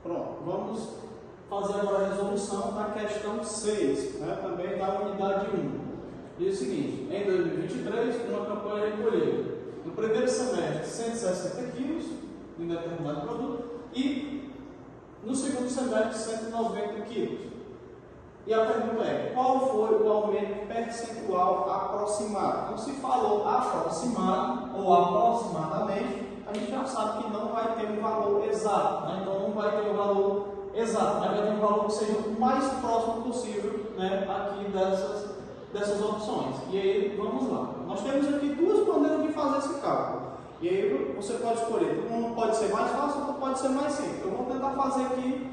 Pronto, vamos fazer agora a resolução da questão 6, né, também da unidade 1. Diz o seguinte: em 2023, uma campanha recolheu no primeiro semestre 160 quilos de um determinado produto e no segundo semestre 190 quilos. E a pergunta é: qual foi o aumento percentual aproximado? Então, se falou aproximado ou aproximadamente, a gente já sabe que não vai ter um valor exato, né? Então não vai ter um valor exato, mas vai ter um valor que seja o mais próximo possível, né, aqui dessas opções. E aí, vamos lá. Nós temos aqui duas maneiras de fazer esse cálculo. E aí você pode escolher. Um pode ser mais fácil, outro pode ser mais simples. Eu vou tentar fazer aqui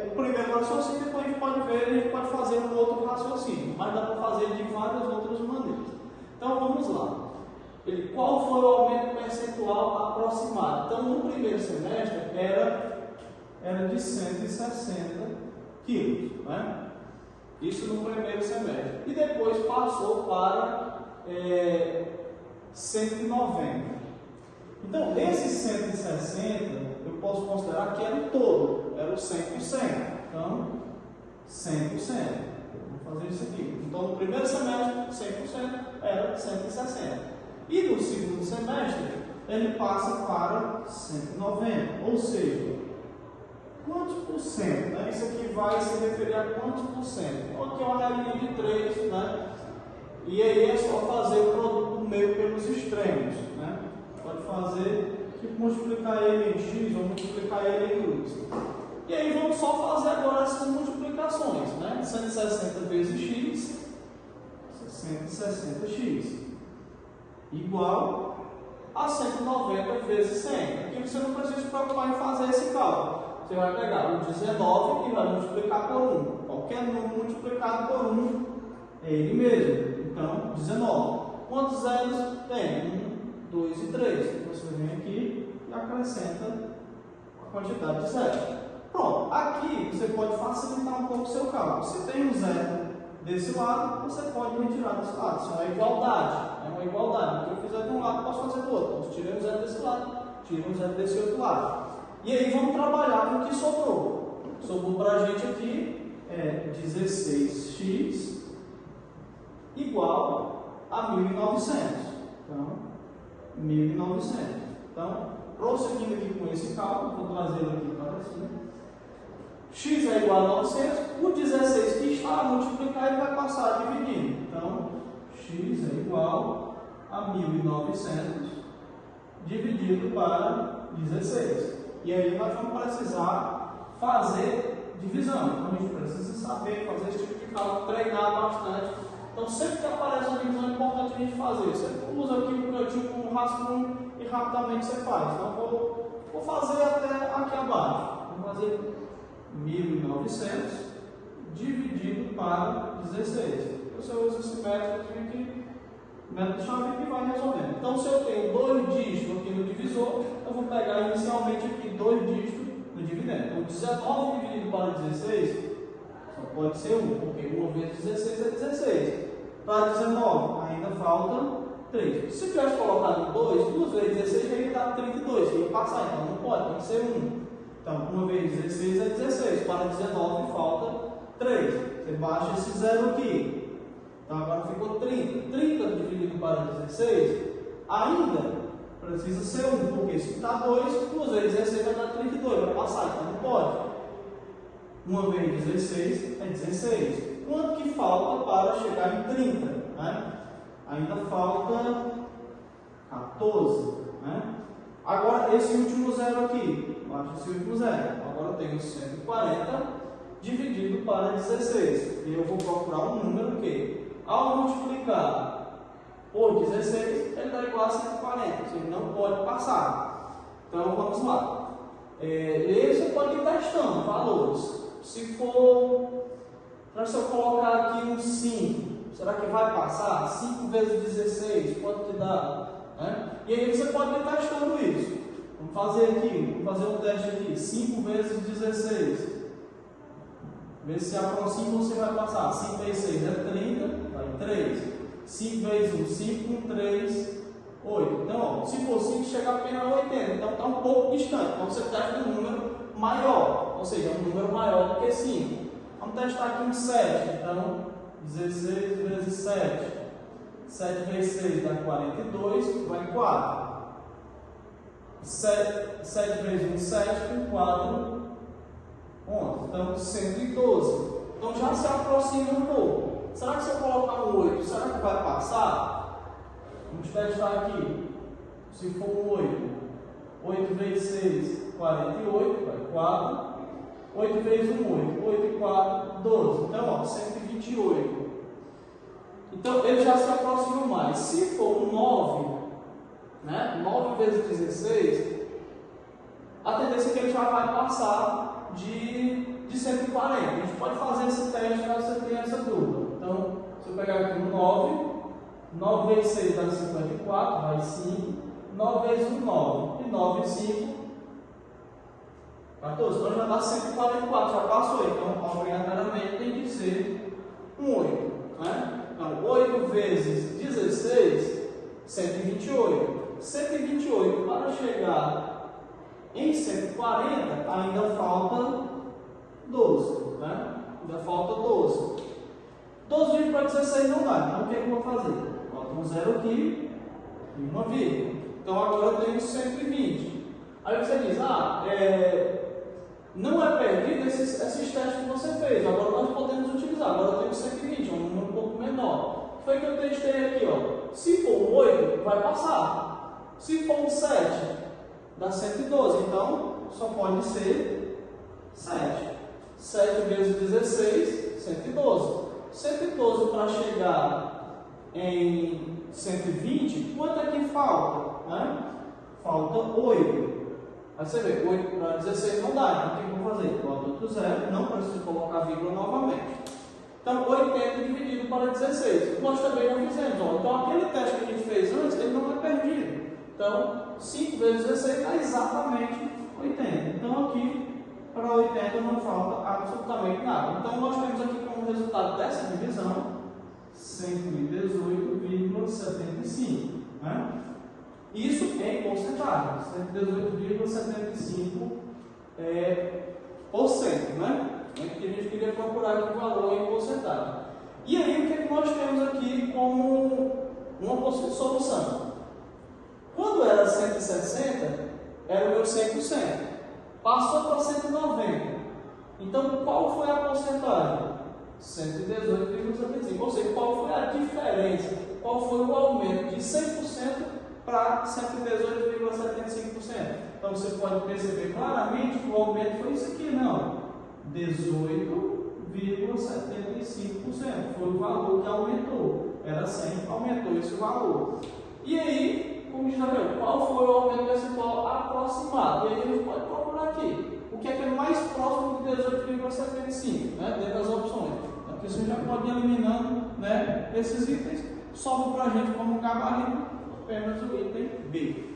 o primeiro raciocínio, depois a gente pode ver, a gente pode fazer um outro raciocínio, mas dá para fazer de várias outras maneiras. Então vamos lá. Qual foi o aumento percentual aproximado? Então no primeiro semestre era de 160 quilos, né? Isso no primeiro semestre. E depois passou para 190. Então esse 160 eu posso considerar que era o todo, era o 100%. Então 100%. Vamos fazer isso aqui. Então no primeiro semestre 100% era 160. E no segundo semestre, ele passa para 190, ou seja, quantos por cento? Né? Isso aqui vai se referir a quantos por cento? Aqui é uma regra de 3, né? E aí é só fazer o produto do meio pelos extremos, né? Pode fazer, tipo, multiplicar ele em x ou multiplicar ele em y. E aí vamos só fazer agora essas multiplicações, né? 160 vezes x, 160x. Igual a 190 vezes 100. Aqui você não precisa se preocupar em fazer esse cálculo. Você vai pegar o 19 e vai multiplicar por 1. Qualquer número multiplicado por 1 é ele mesmo. Então, 19. Quantos zeros tem? 1, 2 e 3. Você vem aqui e acrescenta a quantidade de zeros. Pronto. Aqui você pode facilitar um pouco o seu cálculo. Se tem um zero desse lado, você pode retirar desse lado. Isso é uma igualdade. É uma igualdade. O que eu fizer de um lado, posso fazer do outro. Então, se tirei um zero desse lado, tiro um zero desse outro lado. E aí vamos trabalhar com o que sobrou. Sobrou para a gente aqui 16x igual a 1.900. Então, 1.900. Então, prosseguindo aqui com esse cálculo, vou trazê-lo aqui para cima. X é igual a 900, o 16 que está a multiplicar, ele vai passar a dividir. Então, x é igual a 1.900 dividido para 16. E aí nós vamos precisar fazer divisão. Então, a gente precisa saber fazer esse tipo de cálculo, treinar bastante. Então, sempre que aparece uma divisão, é importante a gente fazer. Você usa aqui o cantinho com um rascunho e rapidamente você faz. Então, vou fazer até aqui abaixo. Vamos fazer 1.900 dividido para 16. Você usa esse método aqui, método-chave, que vai resolvendo. Então, se eu tenho 2 dígitos aqui no divisor, eu vou pegar inicialmente aqui 2 dígitos no dividendo. Então, 19 dividido para 16 só pode ser 1, porque 1 vezes 16 é 16. Para 19 ainda falta 3. Se eu tivesse colocado 2, 2 vezes 16 já ia dar 32, ia passar, então não pode, tem que ser 1. Então, 1 vezes 16 é 16, para 19 falta 3. Você baixa esse zero aqui. Então, agora ficou 30. 30 dividido para 16, ainda precisa ser 1, porque se está 2, 2 vezes 16 vai dar 32, vai passar, então não pode. 1 vezes 16 é 16. Quanto que falta para chegar em 30? Né? Ainda falta 14. Né? Agora, esse último zero aqui. Baixa esse último zero. Agora eu tenho 140 dividido para 16. E eu vou procurar um número que, ao multiplicar por 16, ele dá igual a 140. Ele não pode passar. Então vamos lá. E aí você pode ir testando valores. Se eu colocar aqui um 5, será que vai passar? 5 vezes 16, quanto que dá? Né? E aí você pode ir testando isso. Vamos fazer aqui, vamos fazer um teste aqui. 5 vezes 16. Ver se aproxima ou você vai passar. 5 vezes 6 é 30, vai 3. 5 vezes 1, 5, 3, 8. Então, ó, se for 5, chega apenas a 80. Então, está um pouco distante. Então, você testa um número maior, ou seja, um número maior do que 5. Vamos testar aqui um 7, então 16 vezes 7. 7 vezes 6 dá 42, vai 4. 7 vezes 1, 7, com 4, 11. Então, 112. Então, já se aproxima um pouco. Será que se eu colocar um 8, será que vai passar? Vamos testar aqui. Se for um 8, 8 vezes 6, 48, vai 4. 8 vezes 1, 8. 8 e 4, 12. Então, ó, 128. Então, ele já se aproxima mais. Se for um 9, né? 9 vezes 16, a tendência é que ele já vai passar de 140. A gente pode fazer esse teste caso você tenha essa dúvida. Então, se eu pegar aqui um 9 vezes 6 dá 54, vai 5. 9 vezes 1, 9. E 9 e 5, 14. Então já dá 144, já passou. Então, obrigatoriamente tem que ser um 8. Né? Então, 8 vezes 16, 128. 128 para chegar em 140, ainda falta 12. Né? Ainda falta 12. 12 dividido para 16 não dá. Então, o que é que eu vou fazer? Bota um 0 aqui e uma vírgula. Então, agora eu tenho 120. Aí você diz, não é perdido esses testes que você fez. Agora nós podemos utilizar. Agora eu tenho 120, é um número um pouco menor. O que foi que eu testei aqui? Ó? Se for um 8, vai passar. Se for um 7, dá 112. Então, só pode ser 7. 7 vezes 16, 112. 112 para chegar em 120, quanto é que falta? Né? Falta 8. Aí você vê, 8 para 16 não dá, então o que eu vou fazer? Bota outro 0, não preciso colocar vírgula novamente. Então, 80 dividido para 16. Nós também não fizemos. Ó. Então, aquele teste que a gente fez antes, ele não é perdido. Então, 5 vezes 16 dá exatamente 80. Então, aqui, para 80 não falta absolutamente nada. Então, nós temos aqui como resultado dessa divisão 118,75. Né? Isso em porcentagem. 118,75%. Né? Que a gente queria procurar aqui o valor em porcentagem. E aí, o que nós temos aqui como uma possível solução? Quando era 160, era o meu 100%. Passou para 190. Então, qual foi a porcentagem? 118,75. Ou seja, qual foi a diferença? Qual foi o aumento de 100% para 118,75%? Então, você pode perceber claramente que o aumento foi isso aqui, não? 18,75%. Foi o valor que aumentou. Era 100, aumentou esse valor. E aí, como já viu, qual foi o aumento percentual aproximado? E aí a gente pode procurar aqui. O que é mais próximo de 18,75%, né? Dentro das opções. Então, aqui você já pode ir eliminando, né, esses itens. Sobra para a gente como gabarito apenas o item B.